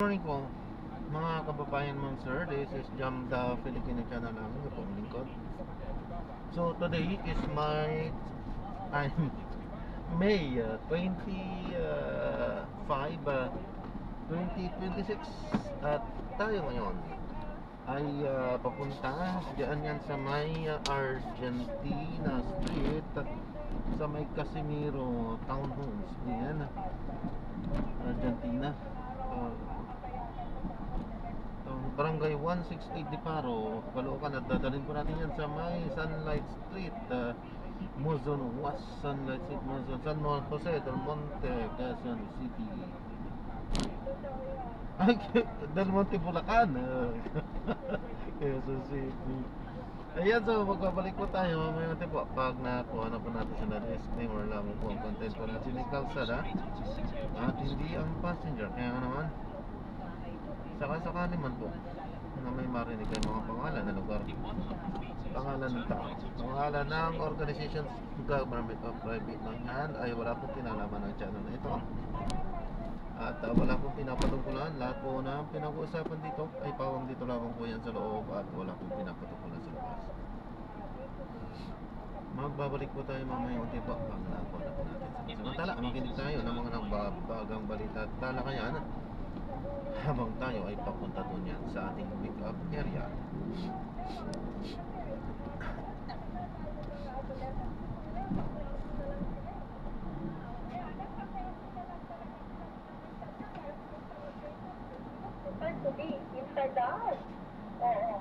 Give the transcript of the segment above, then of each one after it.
Morning po, mga kababayan ma'am sir. This is Jam the Filipino channel namin, ito ang lingkod. So today is my I'm May 25, 2026 at tayo ngayon ay papunta diyan yan sa may Argentina Street sa may Casimiro Townhomes yan, Argentina. Barangay 168 Di Paro, Caloocan, at dadalhin po natin yan sa may Sunlight Street, Mozon West, Sunlight Street, Mozon, San Jose del Monte, Quezon City. Ay, Del Monte, Bulacan. Quezon City. Ayan, so magbabalik po tayo mamaya po pag nakuha na po natin sa disclaimer lamang po ang content po natin ni Kalsada at hindi ang passenger. Kaya naman saka-sakali man po na may marinig kayo mga pangalan na lugar, pangalan ng tao, pangalan ng organizations, government o private man yan, ay wala pong kinalaman ng channel na ito. At wala pong pinapatungkulan. Lahat po na pinag-uusapan dito ay pawang dito lamang po yan sa loob at wala pong pinapatungkulan sa labas. Magbabalik po tayo mamaya unti po pag nakuha na po natin. Samantala, makinig tayo ng mga nagbabagang balita at talakayan habang tayo ay papunta doon yan sa ating pick-up area. To be installed. Oo.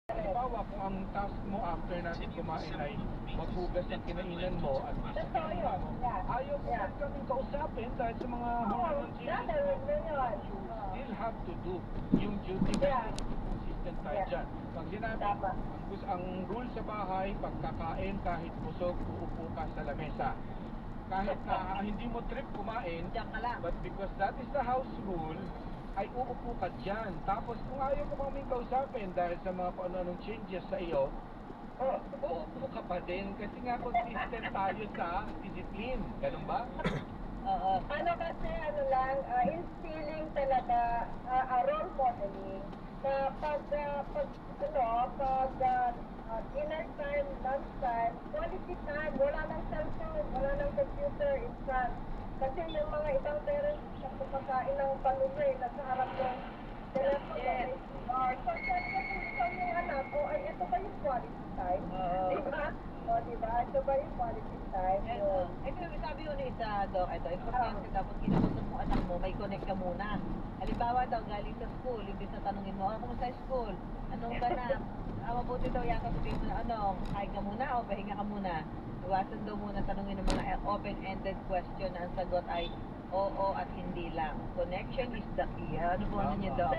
Halimbawa, kung ang task mo after natin kumain ay maghugas ng kinainan mo at Totoo yun. ayaw mo Yeah. kaming kausapin dahil sa mga hormone changes Gagawin mo yun. you still have to do yung duty Yeah. consistent tayo Yeah. dyan. Pag sinabi, Tama. ang rule sa bahay, pagkakain kahit busog, uupo ka sa lamesa. Kahit na hindi mo trip kumain, Diyan ka lang. but because that is the house rule, ay uupo ka dyan. Tapos kung ayaw mo kaming kausapin dahil sa mga kung ano-anong changes sa iyo, uupo ka pa din. Kasi nga consistent tayo sa discipline. Ganun ba? Oo. Ano kasi, instilling talaga, role modeling, na pag dinner time, lunch time, quality time, wala nang cellphone, wala nang computer in front. Kasi yung mga ibang parents na kumakain ng panuloy, nasa harap yung telepono. Yes. So, syempre kung ikaw yung anak, ay ito ba yung quality time? Diba? Diba? Ito ba yung quality time? Yun. Ito sabi yun isa, Doc, ito, importante dapat kinausap mo anak mo, may connect ka muna. Halimbawa daw, galing sa school, imbis na tanungin mo, kumusta sa school? Anong ganap? Mabuti daw yata sabihin mo na, kain ka muna o pahinga ka muna? Iwasan daw muna tanungin ng mga open-ended question na ang sagot ay oo at hindi lang. Connection is the key. Ano po ano niyo, Doc?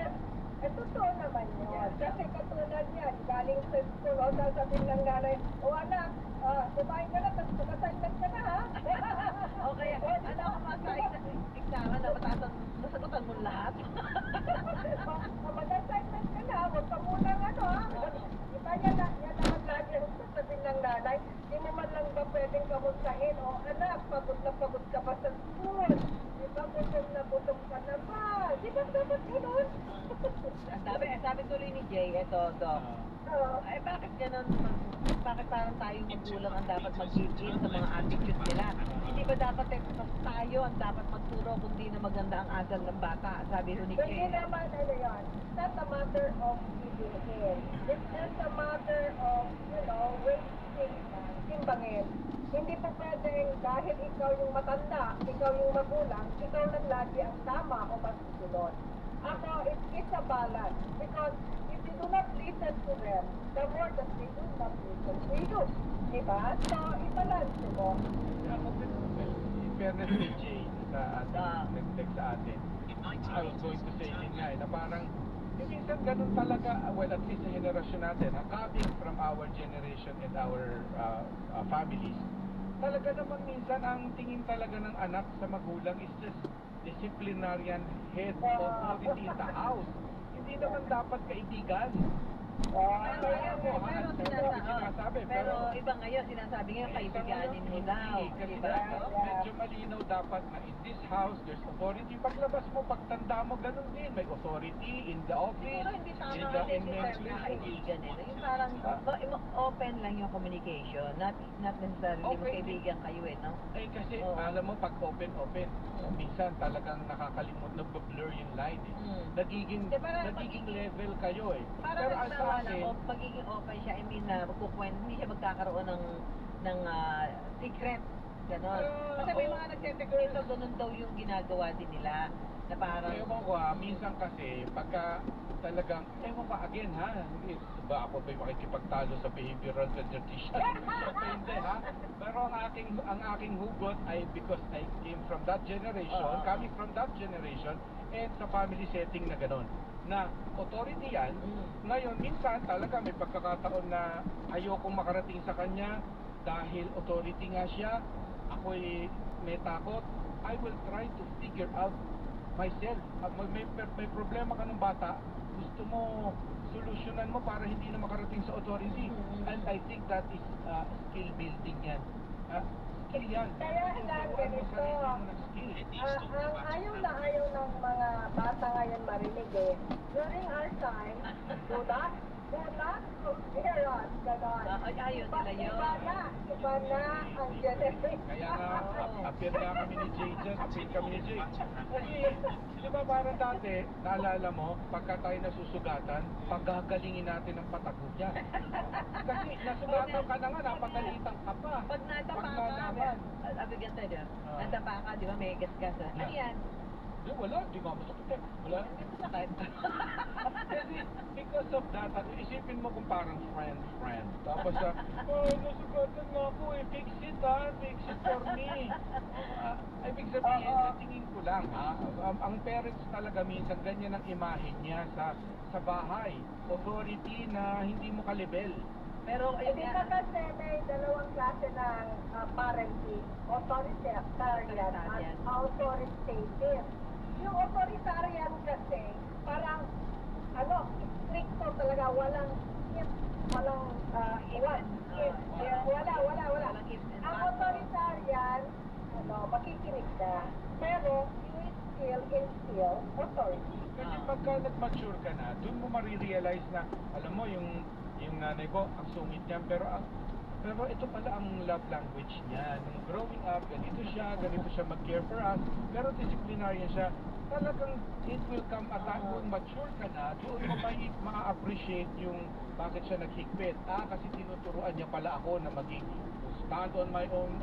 Totoo naman yun. Kasi katulad yan, galing sa school, o sasabihin ng nanay, anak, kumain ka na, tapos mag-assignment ka na, ha? Okay, ano ako masahin sa examen na nasagutan mo lahat? Mag-assignment ka na, huwag ka munang ha? Diba yan naman lagi ang sasabihin ng nanay, di mo man lang ba pwedeng kamustahin, anak, pagod na pagod ka pa sa school, diba busog ka na ba? Diba dapat ganun? Ang sabi tuloy ni Jay, ito, Doc. Ay bakit ganun? Bakit parang tayong magulang ang dapat mag-give in sa mga attitude nila? Hindi ba dapat tayo ang dapat magturo kung di na maganda ang asal ng bata? Sabi ho ni Hindi Jay. naman, it's not a matter of giving in. It's just a matter of, weighing, timbangin. Hindi po pwedeng dahil ikaw yung matanda, ikaw yung magulang, ikaw lang lagi ang tama o masusunod. Ako, it's a balance. Because if you do not listen to them, the more that they do not listen to you. Diba? So, i-balance mo. Ako din, in fairness kay Jay, sa ating nag-text sa atin, I was going to say din nga, na parang, minsan ganun talaga, well, at least sa generation natin, coming from our generation and our families, talaga naman minsan ang tingin talaga ng anak sa magulang is just disciplinarian head authority in the house. Hindi naman dapat kaibigan. Pero iba ngayon, sinasabi ngayon, kaibiganin mo daw. Kasi Diba? medyo malinaw dapat na in this house, there's authority. Paglabas mo, pagtanda mo, ganun din. May authority in the office, Siguro hindi tama in the kasi si term na kaibigan eh. Yung parang open lang yung communication, not necessarily Okay. magkaibigan kayo eh, no? Eh kasi Oo. alam mo pag open, minsan talagang nakakalimot, nag-blur yung line eh. Mm. Nagiging Parang level kayo eh. Para Pero ang sa halimbawa lang, akin, magiging open siya, I mean, hindi siya magkakaroon ng secret, gano'n. Kasi may mga nagtitikito, ganun daw yung ginagawa din nila, na parang, ewan ko minsan kasi pagka talagang, ewan ko again ha, hindi ba ako ba'y makikipagtalo sa behavioral pediatrician? Siyempre hindi ha. Pero ang aking hugot ay because I came from that generation, coming from that generation, and sa family setting na gano'n. Na authority yan, ngayon minsan talaga may pagkakataon na ayokong makarating sa kanya dahil authority nga siya, ako'y may takot, I will try to figure out myself. May problema ka ng bata, gusto mo solusyonan mo para hindi na makarating sa authority. And I think that is skill building yan. Skill yan. Kaya lang Turuan mo ganito, sarili mo ng skill. ang ayaw na ayaw ng mga bata ngayon marinig eh. During our time, do not compare us, gano'n. ayaw nila yun. Iba na ang generation. Kaya nga, appear nga kami ni Jay dyan, appear kami ni Jay. Kasi, di ba parang dati, naalala mo, pagka tayo nasusugatan, paggagalingin natin ang patago niya. Kasi nasugatan ka na nga, napagalitan ka pa. Pag nadapa Pag ka, nalaman. abigyan tayo, nadapa ka, di ba, may gasgas. Ano yan? Di, wala, di nga masakit eh. Wala. Hindi mo sakit. Kasi, because of that, isipin mo kung parang friend. Tapos, nasugatan nga ako eh, fix it for me. Ibig sabihin, sa tingin ko lang ang parents talaga minsan ganyan ang imahe niya sa bahay. Authority na hindi mo kalibel. Pero, ayun Hindi nga, ka kasi may dalawang klase ng parenting, authoritarian at authoritative. Yung authoritarian kasi, parang, stricto talaga, walang wala. Walang ifs and Ang buts. authoritarian, makikinig ka, pero you still instill authority. Kasi pagka nag-mature ka na, dun mo marirealize na, alam mo, yung nanay ko, ang sungit niya, pero ito pala ang love language niya. Nung growing up, ganito siya mag-care for us, pero disciplinarian siya. Talagang it will come a time kung mature ka na, doon mo may ma-appreciate yung bakit siya naghigpit. Kasi tinuturuan niya pala ako na maging stand on my own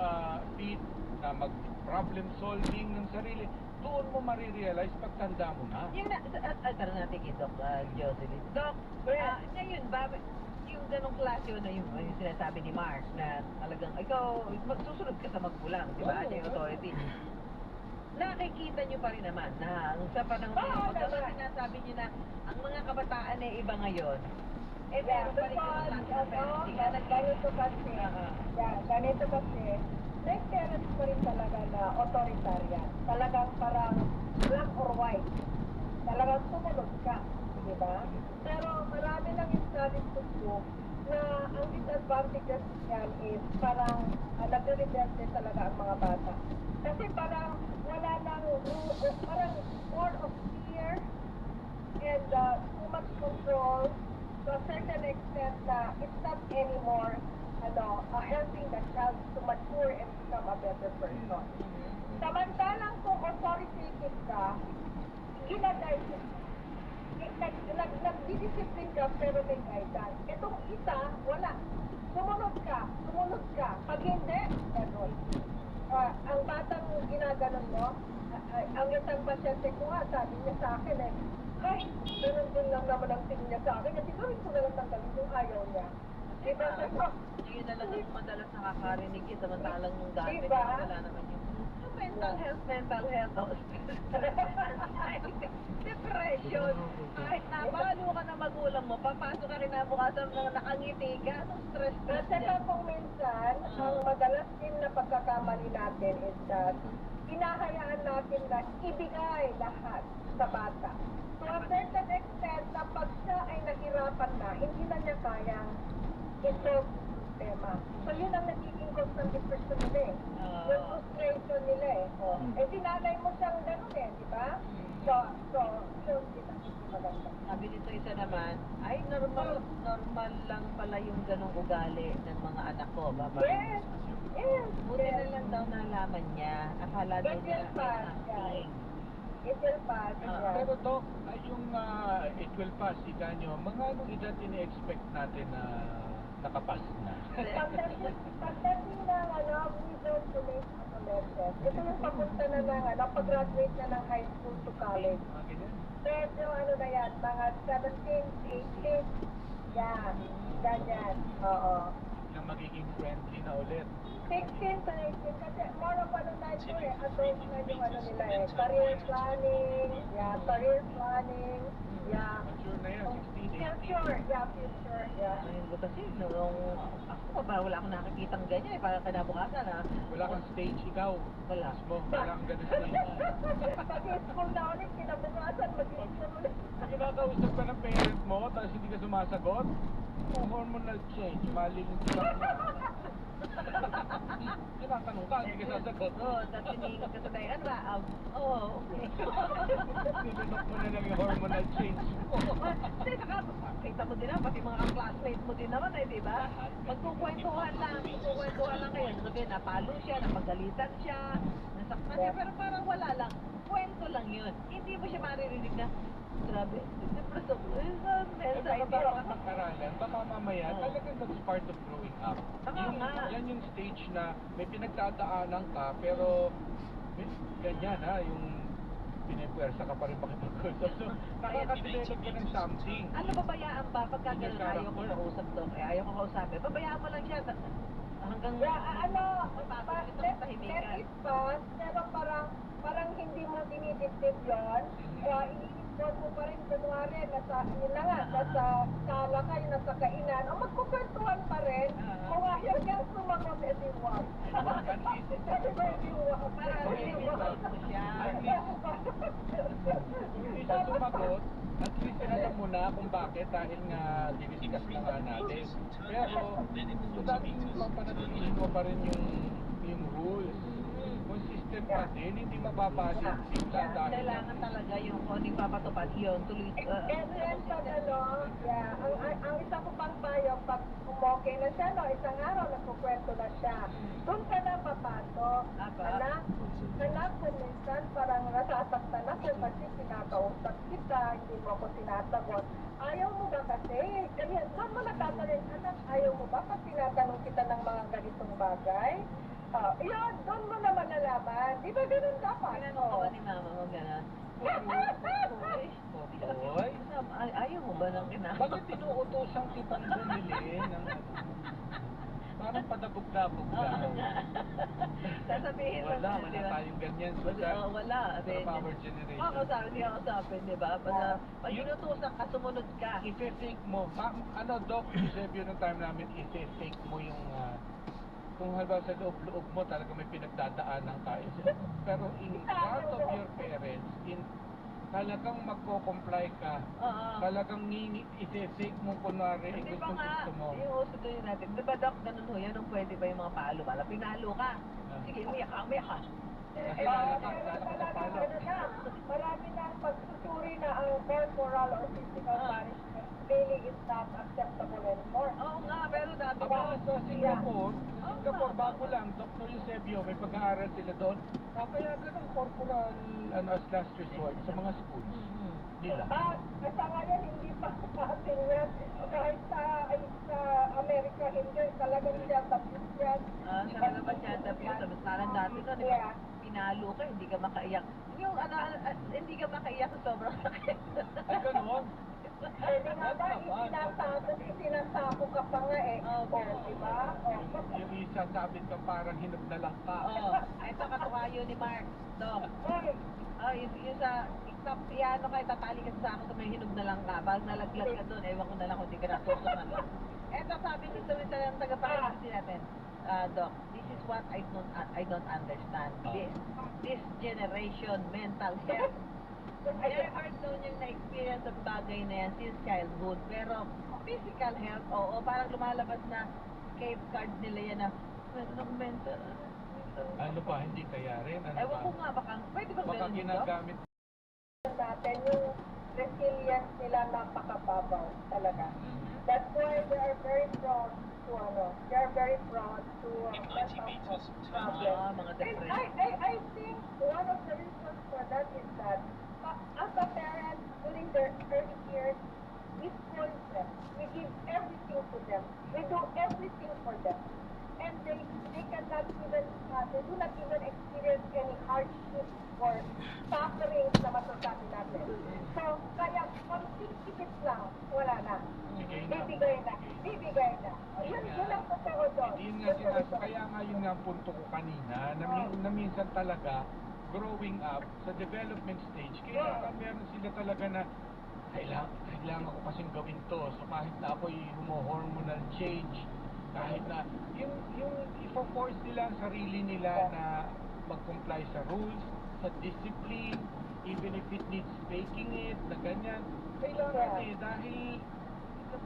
feet, na mag-problem solving ng sarili. Doon mo marirealize pag tanda mo na. yung tanong natin kay Doc Jocelyn. Doc, ngayon ba, yung ganong klase na yung sinasabi ni Mark na talagang ikaw, magsusunod ka sa magpulang, di ba? Yung authority. Nakikita nyo pa rin naman na sa panahon ngayon, magkano sinasabi nyo na ang mga kabataan na iba ngayon, meron pa rin yung klase ng parenting. Ganito kasi, may parents ko rin talaga na authoritarian. Talagang parang black or white. Talagang sumunod ka. Di ba? Pero marami lang yung studies to prove na ang disadvantages niyan is parang nagre-rebel din talaga ang mga bata. Kasi parang wala nang parang more of fear and too much control to a certain extent na it's not anymore helping the child to mature and become a better person. Samantalang kung authoritative ka, ginaguide nagdidiscipline ka pero may guidance. Itong isa, wala. Sumunod ka. Pag hindi, gano'n. Ang batang ginaganon mo, ang isang pasyente ko nga, sabi niya sa akin kahit ganun din lang naman ang tingin niya sa akin, kasi gawin ko na lang tanggalin yung ayaw niya. Diba? Yun na lang yung madalas nakakarinig yun, samantalang yung dati, Diba? wala naman yung mental health, depression. Kahit nabalo ka na magulang mo, papasok ka rin na bukasan ng nakangiti ka, stress At saka kung minsan, ang madalas din na pagkakamali natin is that hinahayaan natin na ibigay lahat sa bata. To a certain extent, na pag siya ay nahirapan na, hindi na niya kayang i-solve yung problema. So yun ang nagiging cause ng depression nila eh. Yung frustration nila eh. Eh sinanay mo siyang ganun eh, di ba? So, yun din ang hindi maganda. Sabi nito isa naman, ay normal lang pala yung ganong ugali ng mga anak ko, baba. Yes! Yes! Buti na lang daw nalaman niya. Akala daw It niya will pass, something. It will pass. yeah. Pero Doc, yung it will pass, ika nyo, mga anong edad ini-expect natin na nakapass na? Pagdating ng middle to late adolescent, ito yung papunta na ng pag-graduate na ng high school to college. Mga ganyan. Medyo na yan, mga 17, 18, yan, ganyan, oo. Na magiging friendly na ulit. 16 to 18, kasi more of na ito adult na yung nila career planning, career planning, Mature na yan, 16, 18. future, future, Ayun ko kasi, nung ako pa, wala akong nakikitang ganyan eh, parang kinabukasan ha. Wala kang stage, ikaw. Wala. Mismo, wala kang ganun stage. Pag-school na ulit, kinabukasan, mag-school ulit. Kinakausap ka ng parent mo, tapos hindi ka sumasagot. Hormonal change, mali yung tinatanong ka, hindi ka sasagot. Oo, tapos hinihingi ka sa dayan ba? Okay. Tinanong mo na lang yung hormonal change mo. Kasi kita mo din naman, pati mga classmates mo din naman eh, di ba? Magkukwentuhan lang kayo. Sabi, napalo siya, napagalitan siya, nasaktan siya, pero parang wala lang. Kwento lang yun. Hindi mo siya maririnig na, grabe, depression. Eh, Mensa ka hindi ba? ka pag-aralan, baka mamaya talagang that's part of growing up. Yan yung stage na may pinagdadaanan ka, pero ganyan yung pinipwersa ka pa rin makipag-usap. So, nakaka-develop ka ng something. Ano, babayaan ba? Pagka ganun, ayaw ko kausap to. Ayaw ko kausapin. Babayaan mo lang siya. Hanggang let it pass, pero parang hindi mo dinidibdib yun. Iimpon mo pa rin, kunwari, yun na nga, nasa sala ka, nasa kainan, o magkukwentuhan pa rin. Kung ayaw niya sumagot, edi wag. Parang At hindi siya sumagot, at least alam mo na kung bakit, dahil nga diniscuss na nga natin. Pero, so dapat mapanatilihin mo pa rin yung rules. Consistent pa din, hindi mapapasin sila dahil kailangan talaga yung kung anong papatupad yun, tuloy. And then pag ang isa ko pang payo, pag umokay na siya, isang araw nagkukwento na siya, doon ka na papasok. Anak, kung minsan parang nasasaktan ako kasi sinakausap kita, hindi mo ako sinasagot. Ayaw mo ba kasi? Kaya doon mo natatanong, anak, ayaw mo ba pag tinatanong kita ng mga ganitong bagay? Yun, doon mo naman nalaman. Di ba ganun dapat? Pinanong ka ba ni mama mo gano'n? Oy, Ayaw mo ba ng bakit tinuutosan kitang bumili ng parang padabog-dabog ka? Sasabihin mo Wala di ba? tayong ganyan Wala. sa power generation. Hindi ako sabi, di ba? Pag inutusan ka, sumunod ka. I-fake mo. Doc, Eusebio, nung time namin, i-fake mo yung kung halimbawa sa loob-loob mo talaga may pinagdadaanan ka. Pero in front of your parents, talagang magko-comply ka. Talagang i-fake mo kunwari Hindi pa nga, gusto mo. yung uso doon natin. Di ba, Doc, ganun ho yan, nung pwede ba yung mga paalo pala? Pinalo ka. Sige, umiyak ka. Marami na ang pagsusuri na ang corporal or physical punishment really is not acceptable anymore. Oo nga, pero dati Sa Singapore, bago lang, Dr. Eusebio, may pag-aaral sila doon. Papayagan ng corporal as last resort sa mga schools nila. Sa ngayon, hindi pa natin yan. Kahit sa Amerika, hindi. Talagang siya tapos yan. Talaga ba siya tapos? Parang dati ka, di ba? Pinalo ka, hindi ka makaiyak. Yung hindi ka makaiyak sa sobrang sakit. Ay, ganun. Pwede nga ba, isinasako ka pa nga eh. Di ba? Yung isa sabit ka parang hinog na lang ka. Ito katukayo ni Mark, Doc. Yung sa piano ka, itatali ka sa ako sa may hinog na lang ka. Pag nalaglag ka doon, ewan ko na lang kung hindi ka natutukan lang. Eto sabi nito ng tagapangalasin natin. Doc, this is what I don't understand. This generation mental health. Never daw niyang na-experience ang bagay na yan since childhood. Pero physical health, oo, parang lumalabas na cave card nila yan na meron akong mental. Ano pa, hindi kaya rin? Ano Ewan ba? ko nga, pwede bang Baka ganun dito? ginagamit. Natin yung resilience nila napakababaw talaga. Mm-hmm. That's why they are very prone to they are very prone to mental health problems. Mga And depression. I think one of the reasons for that is that as a parent during their early years, we spoil them. We give everything to them. We do everything for them. And they cannot even, they do not even experience any hardship or suffering na masasabi natin. So, kaya konting-tipit lang, wala na. Bibigay na. Yun ang totoo doon. Hindi nga sinasabi. Kaya nga yun nga ang punto ko kanina, na minsan talaga, growing up, sa development stage, kailangan meron sila talaga na, kailangan ko kasing gawin to. So kahit na ako'y hormonal change, kahit na, yung i-force nila ang sarili nila na mag-comply sa rules, sa discipline, even if it needs faking it, na ganyan. Kailangan dahil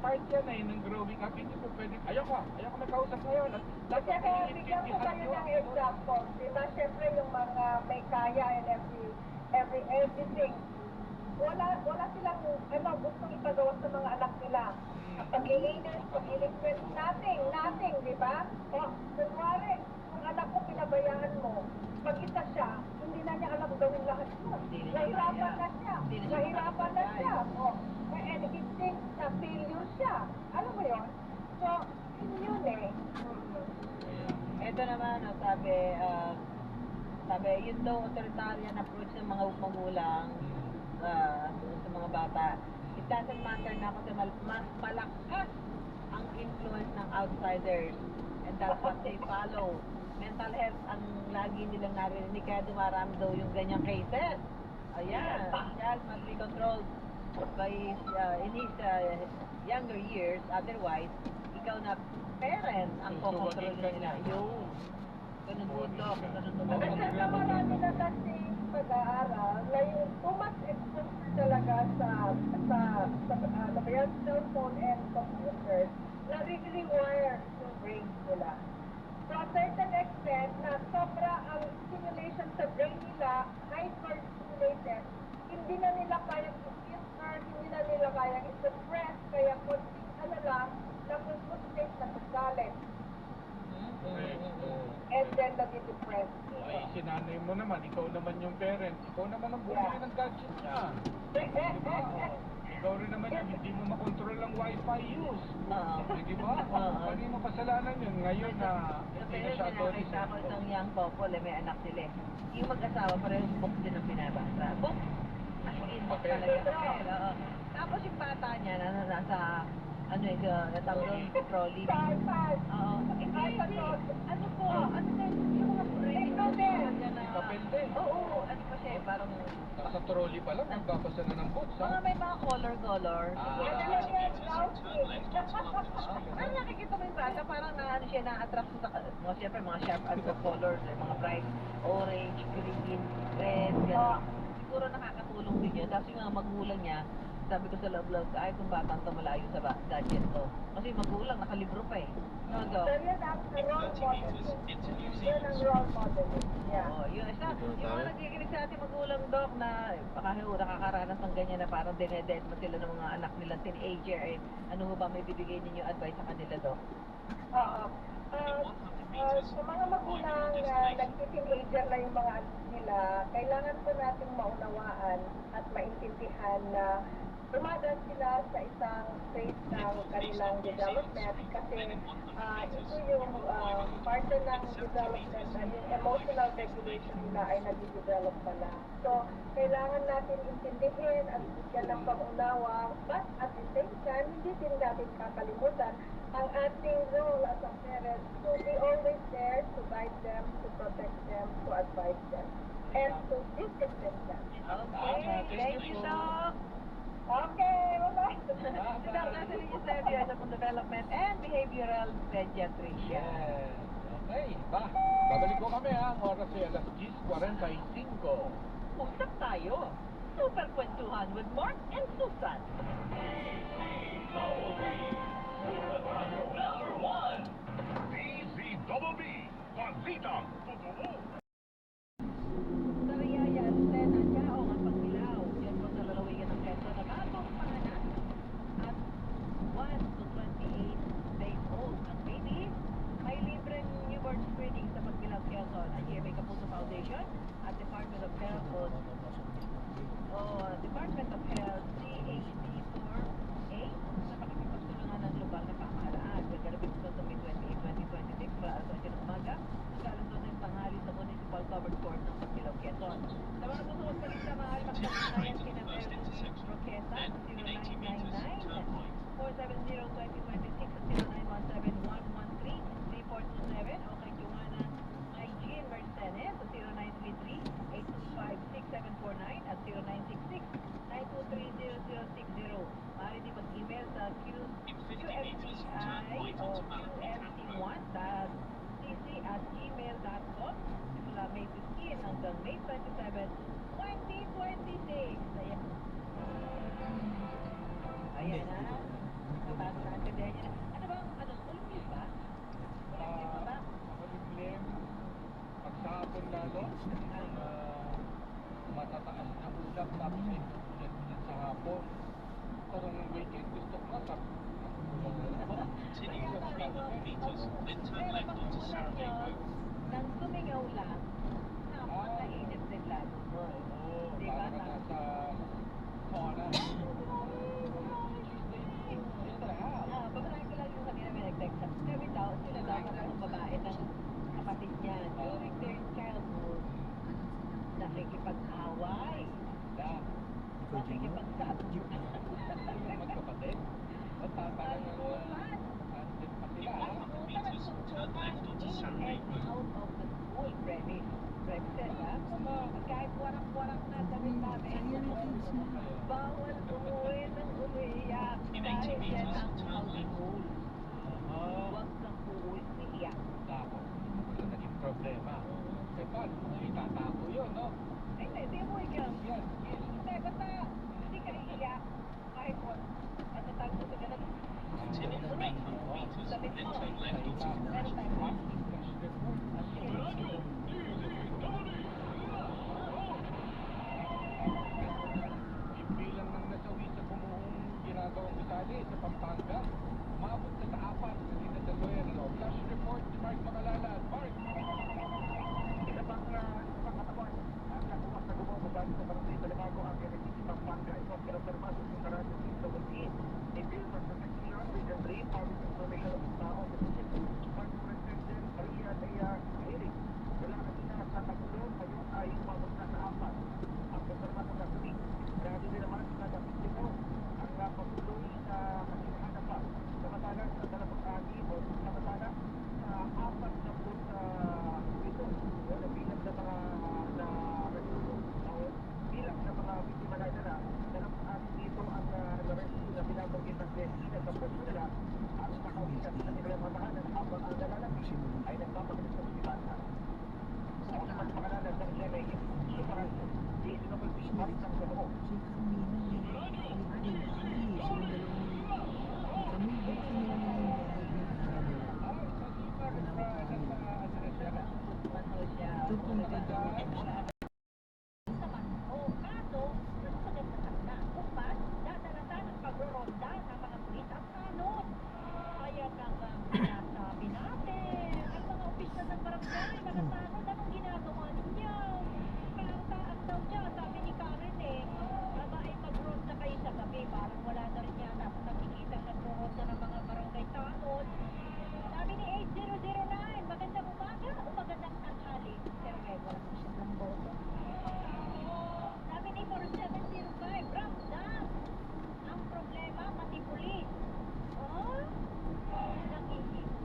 part yan ng growing up, hindi ko pwede, ayoko may kausap ngayon. Kasi bigyan ko kayo ng example. Diba, syempre yung mga may kaya and everything. Wala silang, gustong ipagawa sa mga anak nila. Ang pag-iinis, pag-iligpit, nothing, di ba? O, kunwari, kung anak ko pinabayaan mo, pag isa siya, hindi na niya alam gawin lahat yun. Nahirapan na siya. O, and he thinks na failure siya. Alam mo yun? So, yun eh. Ito naman, sabi, yun daw authoritarian approach ng mga magulang sa mga bata. It doesn't matter na kasi mas malakas ang influence ng outsiders and that's what they follow. Mental health ang lagi nilang narinig, kaya dumarami daw yung ganyang cases. Ayan, child must be controlled by in his younger years, otherwise ikaw na parent ang kokontrol nila. Yun. Ganun po, Doc. Ganun po. At marami na kasi pag-aaral na yung too much exposure talaga sa cellphone and computers na re-rewire yung brain nila. To a certain extent na sobra ang stimulation sa brain nila, hyper-stimulated, hindi na nila kayang i-filter, hindi na nila kayang i-suppress, kaya konting lang, napupustrate na galit. And then nag-depress. Ay, sinanay mo naman, ikaw naman yung parent, ikaw naman ang bumili ng gadget niya. Diba? Ikaw rin naman yung hindi mo makontrol ang wifi use. Diba? Kanino kasalanan yun? Ngayon na hindi na siya adolescent. Nakita ko isang young couple, may anak sila. Yung mag-asawa, parehong book din ang pinabasa. Book? As in, book talaga. Papel, tapos yung bata niya na nasa natawag doon, trolley. Oo. Ano po? Ano na yung mga brain? Papel din. Oo. Ano pa siya? Parang Nasa trolley pa lang, nagbabasa na ng books, ha? may mga color. Ano nakikita mo yung bata? Parang siya na-attract sa, siyempre mga sharp colors, mga bright orange, green, red, gano'n. Siguro nakakatulong din yun. Tapos yung mga magulang niya, sabi ko sa love, ay kung batang to malayo sa gadget to. Kasi magulang, nakalibro pa eh. No, Doc? So yun ang role model. Yun ang role model. Yeah. Oo, yun. Yung mga nagiginig sa ating magulang, Doc, na baka nakakaranas ng ganyan na parang dinedate mo sila ng mga anak nilang teenager. Eh, ano ho ba may bibigay ninyo advice sa kanila, Doc? Oo. Sa mga magulang na nagti-teenager na yung mga anak nila, kailangan po nating maunawaan at maintindihan na dumadaan sila sa isang phase ng kanilang development kasi ito yung parte ng development na yung emotional regulation nila ay nag-develop pala. So, kailangan natin intindihin at bigyan ng pangunawa, but at the same time, hindi din natin kakalimutan ang ating role as a parent to be always there to guide them, to protect them, to advise them, and to discipline them. Okay, thank you, Doc. Okay, bye-bye. Si Dr. Sergio is a development and behavioral pediatrician. Yes. Ay, babalik ko kami ha. Oras ay alas 10:45. Usap tayo. Super Kwentuhan with Mark and Susan. DZBB, Balitang Totoo. Sa Riyayan, Lena Yaong at Pagbilaw. Yan po sa lalawigan ng Quezon na bagong panganak. At 1 to 28 days old ang baby. May libreng newborn screening sa Pagbilaw, Quezon. Ang GMA Kapuso Foundation at Department of Health Department of Health, CHD4A, sa pakikipagtulungan ng global na pamahalaan. Gagalapin ito sa May 28, 2026 para sa atin ng umaga. Magkalas ng tanghali sa Municipal Covered Court ng Pagbilaw, Quezon. Sa mga gusto magbalita, mahal magkakanayan kina Melanie Roqueta, 0999 470-2026 at 0917-113-3427 o kay Joanna Jean Mercedes sa 0933-825-6749 at 0966-923-0060. Maaari din mag-email sa QFCI o QFC1.cc@gmail.com simula May 15 hanggang May 27, 2026. Ayan na. Kapag naintindihan niya na. Ano ba? Ulungin ba? Ulungin mo ba? Makulimlim. Pagsapon lalo. Matataas na ulap tapos ay ulit sa hapon. Parang weekend gusto ko sa Nang sumingaw lang, napakainit din lalo mo. Di ba? Parang nasa sauna. Babasahin ko lang yung kanina may nag-text. Kami daw, sila daw mga babae ng kapatid niya. During their childhood, nakikipag-away. Nakikipag-sabi. Magkapatid. At tatala ng andit pa sila. In and out of the school premise. Premises, ha? Kahit warak-warak na damit namin, bawal umuwi ng umiiyak dahil yan ang house rule. Huwag kang umiiyak. Tapos, ano naging problema? Eh, paano mo itatako yun, no? Ay, hindi mo ikaw. Yes, yes. Hindi, basta hindi ka iiyak. Kahit what, ano tawag sa ganun? Sabi mo, meron tayong hostage. Bilang ng nasawi sa bumuhong ginagawang gusali sa Pampanga, umabot na sa 4 na dinadaluero. Flash report si Mark Makalala. Mark! Isa pang katawan, ang nakuha sa gumamagano sa barangay Dalabago ang NSC Pampanga. Ito ang pinapirmado sa Sarado sa Wasi. Ipil sa Protection, Region 3, Public Information of Tao, Pag-President Maria Lea Hirig. Wala na sila sa Tagulong, ngayon ay umabot na sa 4. Ang konservado na kami. Grabe din naman sa Dapitino ang patuloy na kasinahan pa. Samantalang sa Dalapag-Agi o samantalang sa 4 na po sa ito. Wala bilang na mga bilang na mga biktima na nila. Dalapag-Agi dito ang rescue na pinabanggit ng Destina sa puso nila at nakawisan sa kanilang mamahanan habang ang nalalaki ay nagpapagalit sa ospital. Ako sa mas makalanan ng GMA, sumaran mo. Isinabal ko siya parit ng totoo. Parang wala na rin yata kung nakikita na promote ng mga barangay tanod. Sabi ni 8009, magandang umaga o magandang tanghali. Pero may wala ko siya ng boto. Sabi ni 4705, Ramdam. Ang problema, pati pulis. Oh? Nakikita.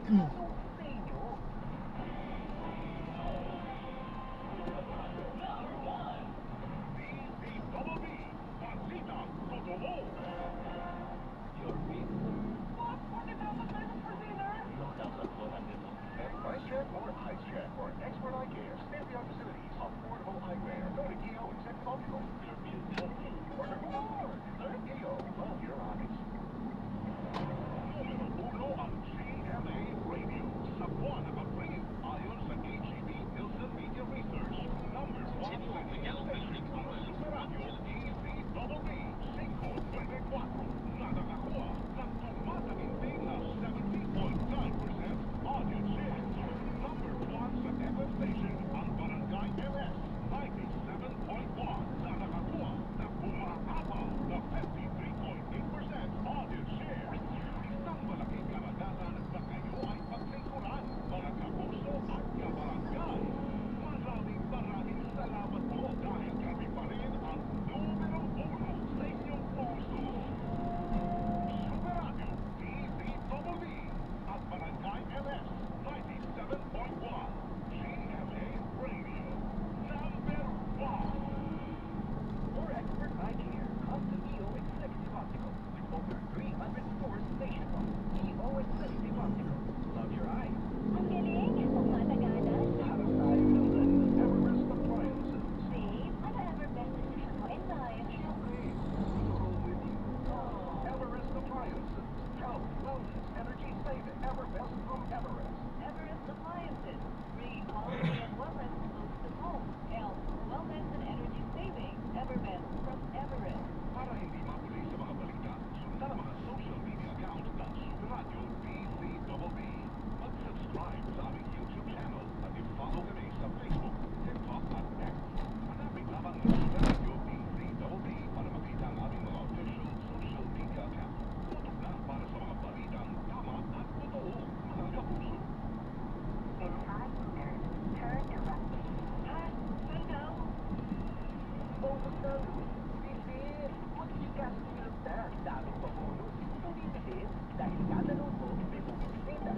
sa inyo. DZBB, Balitang Totoo. Your beef. What? 40,000 pesos for dinner? 1,400 lang. And price check or eye check for expert eye care, state-of-the-art facilities, affordable eyewear. Go to Geo Executive Optical. Your beef. Order more. Learn Geo. Love your eyes. Numero uno ang GMA Radio. Sa buwan ng Abril, ayon sa AGP Nielsen Media Research, number one radio station ang Super Radio DZBB 594 na nakakuha ng tumataginting na 70.9% audience share. Number one sa FM station ang Barangay LS 97.1 na nakakuha ng bumaapaw na 53.8% audience share. Isang malaking karanasan na kayo ay paglingkuran, mga kapuso at kabarangay. Maraming salamat po dahil kami pa rin ang numero uno sa inyong puso. Super Radio DZBB at Barangay LS 97.1 GMA Radio number one. For expert eye care, come to EO Executive Optical with over 300 stores nationwide. EO Executive Optical. Love your eyes. Ang galing! Ang matagalan! Para sa ayos ng Everest Appliances. Babe, ano ever best decision mo in life? Siyempre, go with you. Everest Appliances. Health, wellness, energy saving. Everbest from Everest. Everest Appliances, bringing quality and wellness close to home. Health, wellness, and energy saving. Everbest from Everest. Para hindi mapuli sa mga balita, sundan ang mga social media account ng Super Radio DZBB. Mag-subscribe sa aming YouTube channel at i-follow kami sa Facebook, TikTok at X. Hanapin lamang ng Super Radio DZBB para makita ang aming mga official social media account. Tutok na para sa mga balitang tama at totoo, mga kapuso. In 5 meters, turn to right. Ha? Saan daw? Bonus na, bilis! Mag-ikas nyo na, daming pabonus. Hindi bilis, dahil kada load mo, may bonus data.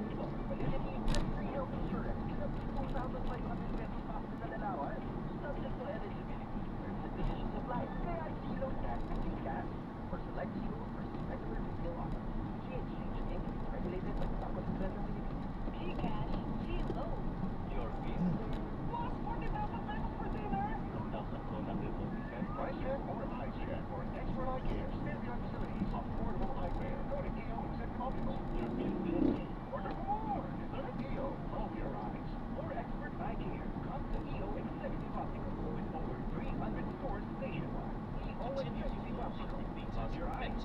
Validity and free health insurance, up to 2,500 pesos pa sa kalalawan. Subject to eligibility, terms and conditions apply. Kaya reload na sa Gcash for select zero versus regular retail offer. GHH Inc. Regulated by the Tapos Central Philippines. Gcash, G-Load. Your beef. What? 40,000 pesos for dinner? 1,400 lang. And price check or eye check for expert eye care, state-of-the-art facilities, affordable eyewear. Go to Geo Executive Optical. Your beef. Order more. Learn Geo. Love your eyes. For expert eye care, come to EO Executive Optical with over 300 stores nationwide. EO Executive Optical. Love your eyes.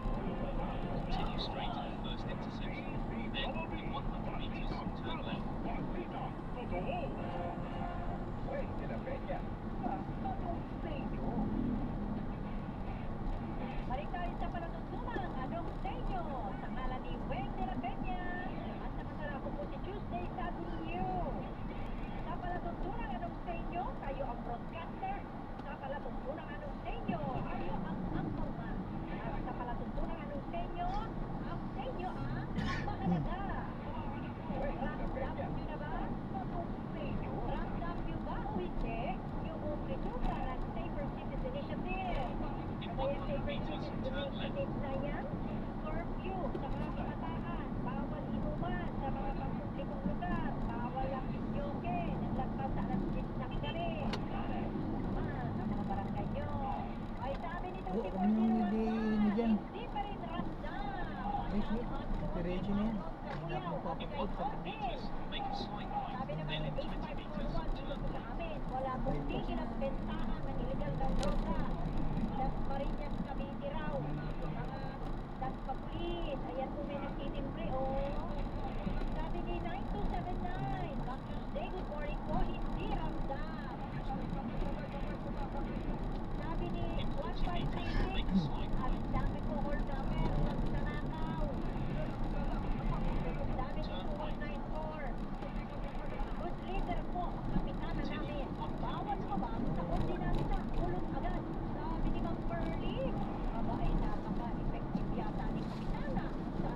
Continue straight to the first intersection. Then, in 100 meters, turn left. Wait, in a Peña. Tanong sa inyo. Balik tayo sa palatuntunan. Anong sa inyo? Sa ngalan ni Weng de la Peña. At samantala ako po si Tuesday sa Ateneo. Sa palatuntunan, anong sa inyo? Tayo ang broadcaster. Sa palatuntunan, anong sa inyo? Tayo ang anchorman. At sa palatuntunan, anong sa inyo? Ang sa inyo ang mahalaga. Wait, in a Ramdam Peña. nyo na ba? Tanong sa inyo. Ramdam nyo ba o hindi? Yung resulta ng Safer Cities Initiative. Kaya Safer Cities Initiative na yan, curfew sa mga kabataan, bawal inuman sa mga pampublikong lugar, bawal ang videoke, naglagpas sa alas 10 ng gabi. Ang mga barangay nyo. Ay sabi nitong si dyan. hindi pa rin ramdam. Ay, shit. Diretso na yan. Hindi na ako mapapakot sa Make a slight right. Sabi naman Then, ng in 20 meters, 8541 dito turn sa amin, wala pong tigil ang bentahan ng illegal na droga. Las Marinas, Cavite raw. Mga daspapulis, ayan po may nagtitimbre, oh. Sabi ni 9279, Dr. Tuesday, good morning po, hindi ramdam. Sabi ni in 40 meters, make a 1536, slight ang right. dami ko holdamer ng Sanakaw. Dami ko 194. Good leader po, ang kapitana namin. Bawat kabang sa ordinansa, ulong agad. Sabi ni Ma'am Pearly, aba ay napaka-effective yata ni kapitana sa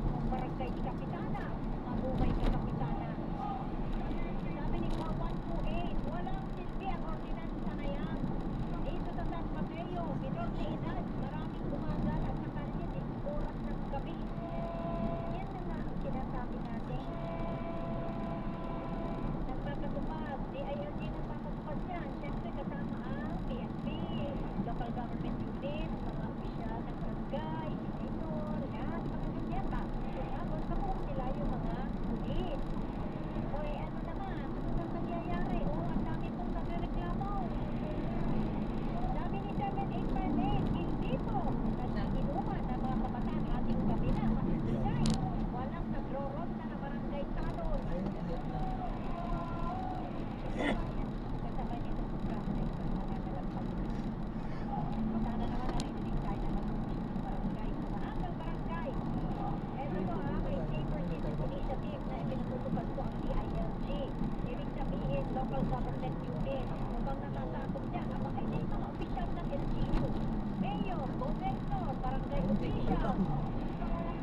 Hindi ko alam. Hindi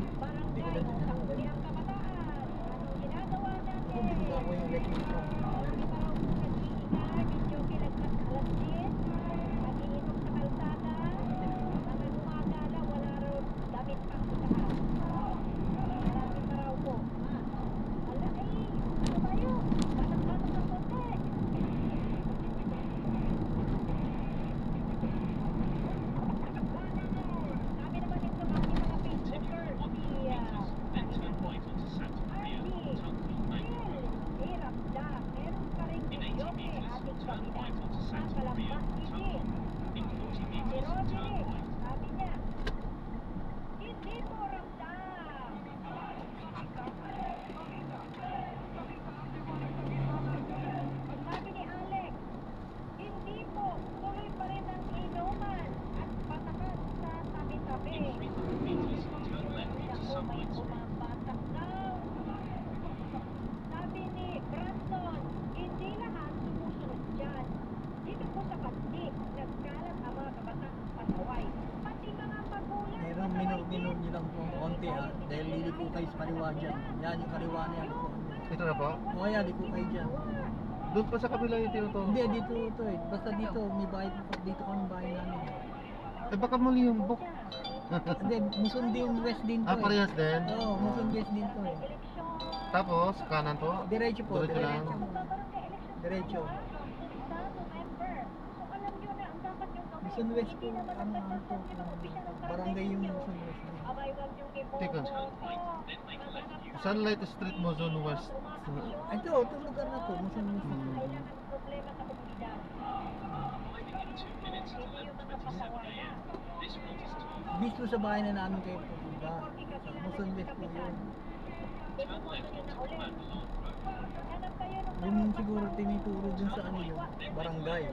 ko Barangay lang o sangguniang kabataan. Anong ginagawa natin? Hindi ko ako yung electrical. Hindi pa raw po nag-iingat, medyo pinagkasalas din, nag-iinom sa kalsada, mga gumagala, wala raw damit pang itaas. Marami pa raw po. Ala ano ba yun? Batak-batak ng konti. Sabi naman dito sa aking mga Facebooker, si hirap na. Meron pa rin videoke ating kabila. Ang kalambak TV. Si Roderick, sabi niya, hindi mo ramdam. Sabi ni Alex, hindi po, tuloy pa rin ang inuman at patakas sa tabi-tabi. Ako may bumabatak daw. Sabi ni Brandon, hindi lahat sumusunod dyan. Dito po sa Pasig, nagkalat ang mga kabatang pasaway. Pati mga magulang. Meron minor nyo lang po konti ha. Dahil liliko kayo sa kaliwa dyan. Yan yung kaliwa na yan. Ito na po? O yan, liko kayo dyan. Doon pa sa kabila yung tinuturo. Hindi, dito ito eh. Basta dito, may bahay dito kami bahay namin. Eh baka mali yung book. Hindi, Muson din West din to Ah, parehas din? Oo, Muson West din to eh. Tapos, kanan po? Diretso po, Diretso lang. Diretso. Sa November. So alam nyo na, ang dapat yung gawin. Muson West po, Hindi naman ang nagtatapos to, yung mag-umpisa ng barangay yung Muson West. abay, wag yung Teka. Sunlight Street, Mozon West. Ito, ito lugar na to, Muson West. Kailangan problema sa komunidad. Hindi yung mga pasaway na. Dito sa bahay na namin kayo pupunta. Sa Muson West po yun. Ipupunto nyo na ulit. Hanap kayo ng Yun siguro tinituro dun sa ano yun, barangay.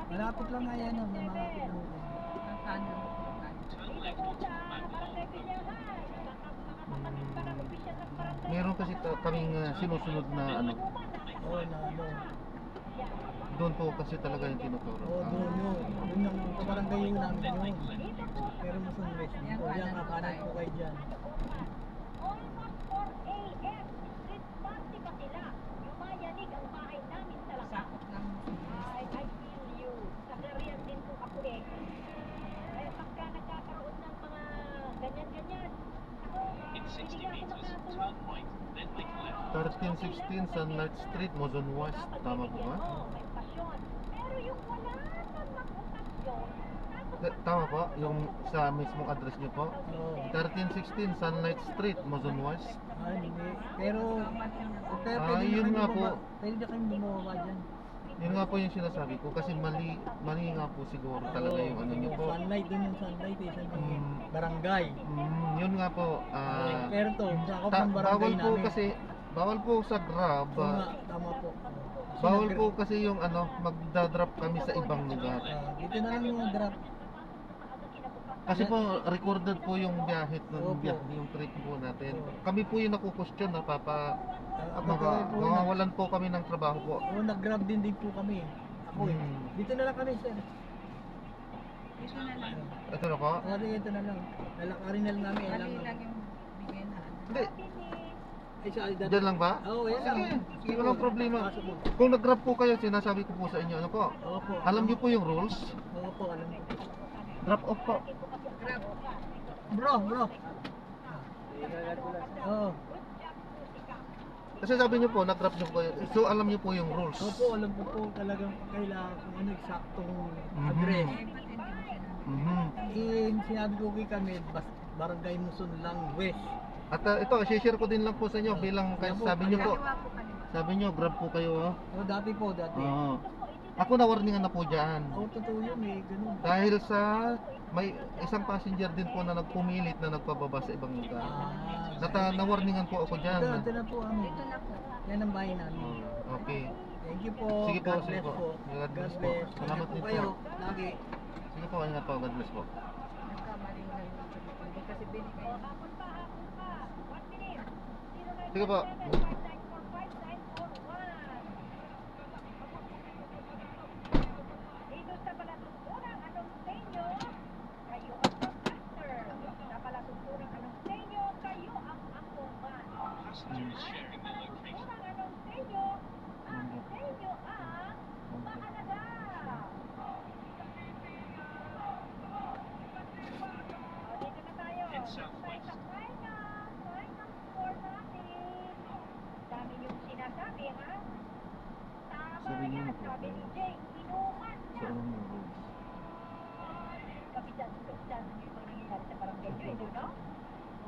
Malapit lang nga yan, malapit lang yan. Dito po sa Barangay Binyahan. Makapatid pa ng opisyal ng barangay. Meron kasi kaming sinusunod na ano. Oo, na ano. Doon po kasi talaga yung tinuturo. Oo, doon yun. Doon ang kabarangay yun namin yun. Pero Muson West dito. Yan, kakanan po kayo dyan. Almost 4 a.m. Street party pa sila. Yumayanig ang bahay namin sa lakas. I feel you. Sagarian din po ako eh. Eh, pagka nagkakaroon ng mga ganyan-ganyan, ako, hindi na ako makatulog. 1316 Sunlight Street, Mozon West. Tama po ba? May pasyon. Pero yung wala namang okasyon, Tama po? Yung sa mismong address niyo po? Oo. 1316 Sunlight Street, Mozon West. Hindi. Pero yun nga po. Pwede na kayong bumaba dyan. Yun nga po yung sinasabi ko kasi mali nga po siguro talaga yung ano niyo po. Sunlight, dun yung sunlight eh. Sa Mm. barangay. Yun nga po. Pero to, sakop ng barangay bawal po namin. kasi bawal po sa Grab. Oo nga, tama po. Bawal po kasi yung ano, magdadrop kami sa ibang lugar. Dito na lang yung drop. Kasi po recorded po yung biyahe Opo. yung trip po natin. Kami po yung naku-question na Nagkaroon po na. mawalan po kami ng trabaho po. Oo, nag-grab din po kami. Ako eh. Hmm. Dito na lang kami, sir. Ito na po. Ito na lang. Lalakarin na lang namin. Hindi. Ay, sa Alda. Diyan lang ba? Oo, yan lang. Sige, walang problema. Pasok po. Kung nag-grab po kayo, sinasabi ko po sa inyo, ano po? Opo. Alam niyo po yung rules? Opo, alam mo. Drop off po. Bro. Oo. Kasi sabi niyo po, nag-drop niyo po. So alam niyo po yung rules. Opo, alam ko po talagang kailangan kung ano eksaktong Mhm. address. Mhm. Sinabi ko kay kami, Barangay Muson lang West. At ito, share ko din lang po sa inyo bilang sabi niyo po. Sabi niyo, grab po kayo. Oh, dati po, dati. Oo. Ako na-warningan na po dyan. Oo, totoo yun eh, ganun. Dahil sa may isang passenger din po na nagpumilit na nagpababa sa ibang lugar. Na-warningan po ako dyan. Ito na po kami. Yan ang bahay namin. Okay. Thank you po. Sige po, God sige bless po. po. God bless po. bless. Salamat Ingat din po. kayo. Lagi. Sige po, ingat po. God bless po. Hapon pa. 1 minute. Sige po. 0917-594-5941. Dito sa Balatuntunan, anong Sakay na score natin. Dami yung sinasabi, ha? Tama Sabi niyo yan, po. sabi ni Jay. Inuman So, na. anong mga rules? Kapitan yung mga nangyayari sa barangay nyo, eh, no?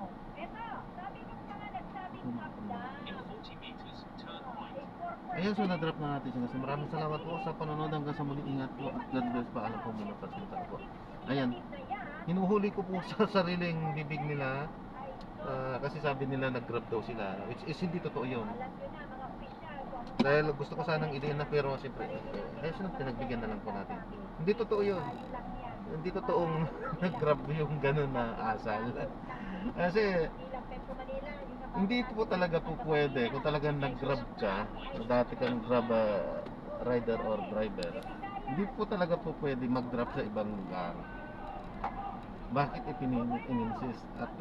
Oh. Eto, sabi ng mga nagsabing kapda. In 40 meters, turn right. Ayan, so na-drop na natin siya. So, maraming salamat po sa panonood. Hanggang sa muli, ingat po at God bless. Paalam po muna pasinta po. Ayan, hinuhuli ko po sa sariling bibig nila. Kasi sabi nila nag-grab daw sila, which is hindi totoo yun. Alam nyo na, mga opisyal, kung ano Dahil gusto ko sanang i-na pero siyempre, ayos na, pinagbigyan na lang po natin. Hindi totoo yun. tayo lang yan. Hindi totoong nag-grab yung ganun na asal. Kasi Hindi lang Metro Manila, yung nabasa hindi natin po talaga po sa pwede Manila. kung talagang nag-grab ka, dati kang grab rider or driver. Hindi po talaga po pwede mag-drop sa ibang lugar. Bakit in-insist at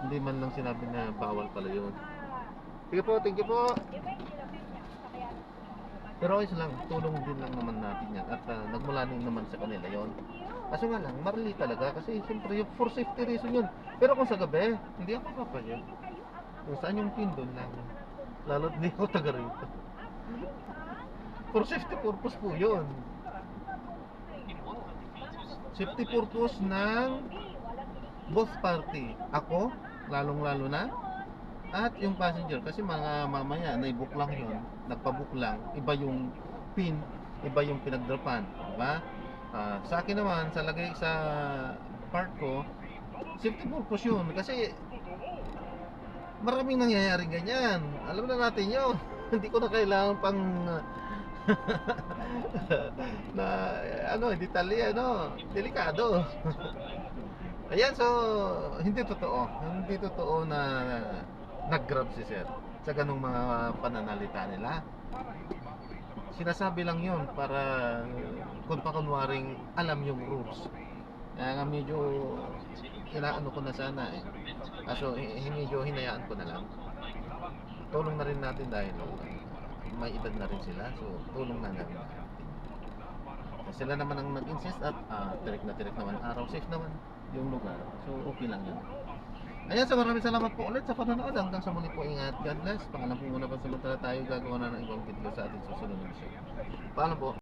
hindi man lang sinabi na bawal pala yun. Sige po, thank you po. Pero ayos lang, tulong din lang naman natin yan at nagmula din naman sa kanila yon. Kaso nga lang, marli talaga kasi siyempre yung for safety reason yun. Pero kung sa gabi, hindi ako papayag. Kung saan yung pin doon lang. Lalo't hindi ako taga rito. For safety purpose po yun. Safety purpose ng both party. Ako, lalong-lalo na, at yung passenger. Kasi mga mamaya, na-book lang yun, nagpa-book lang, iba yung pin, iba yung pinagdropan. Diba? Sa akin naman, sa lagay sa part ko, safety purpose yun. Kasi, maraming nangyayaring ganyan. Alam na natin yun. Hindi ko na kailangan pang na detalye, delikado. Ayan, so hindi totoo na nag-grab si sir sa ganung mga pananalita nila. Sinasabi lang yun para kung kunwaring alam yung rules. Kaya nga medyo inaano ko na sana eh. Kaso medyo hinayaan ko na lang. Tulong na rin natin dahil may edad na rin sila, so tulong na rin natin. Sila naman ang nag-insist at tirik na tirik naman araw, safe naman yung lugar, so okay lang yun. Ayan, so maraming salamat po ulit sa panonood. Hanggang sa muli po, ingat, God bless. Paalam po muna, pansamantala tayo gagawa na ng ibang video sa ating susunod na video. Paalam po.